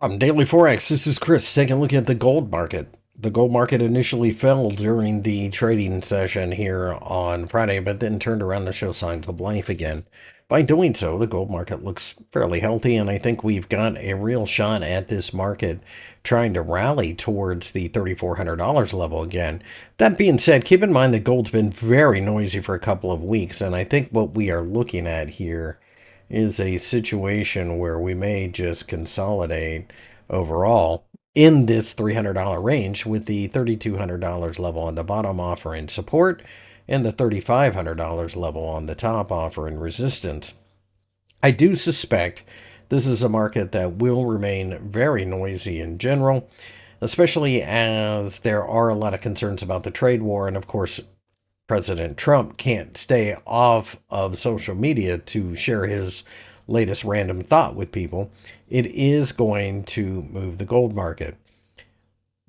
Daily Forex. This is Chris taking a look at the gold market. The gold market initially fell during the trading session here on Friday, but then turned around to show signs of life again. By doing so, the gold market looks fairly healthy, and I think we've got a real shot at this market trying to rally towards the $3,400 level again. That being said, keep in mind that gold's been very noisy for a couple of weeks, and I think what we are looking at here is a situation where we may just consolidate overall in this $300 range, with the $3,200 level on the bottom offering support and the $3,500 level on the top offering resistance. I do suspect this is a market that will remain very noisy in general, especially as there are a lot of concerns about the trade war. And of course, President Trump can't stay off of social media to share his latest random thought with people. It is going to move the gold market.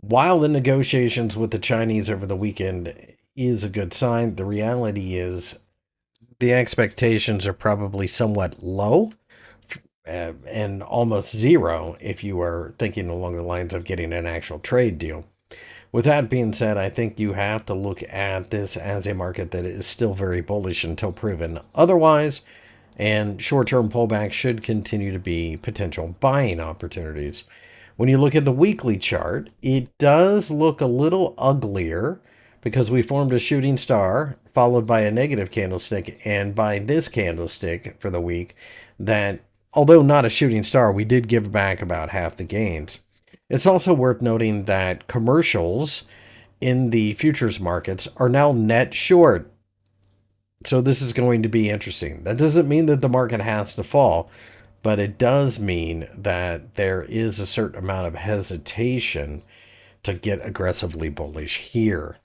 While the negotiations with the Chinese over the weekend is a good sign, the reality is the expectations are probably somewhat low, and almost zero if you are thinking along the lines of getting an actual trade deal. With that being said, I think you have to look at this as a market that is still very bullish until proven otherwise, and short-term pullback should continue to be potential buying opportunities. When you look at the weekly chart, it does look a little uglier because we formed a shooting star followed by a negative candlestick, and by this candlestick for the week, that although not a shooting star, we did give back about half the gains. It's also worth noting that commercials in the futures markets are now net short. So this is going to be interesting. That doesn't mean that the market has to fall, but it does mean that there is a certain amount of hesitation to get aggressively bullish here.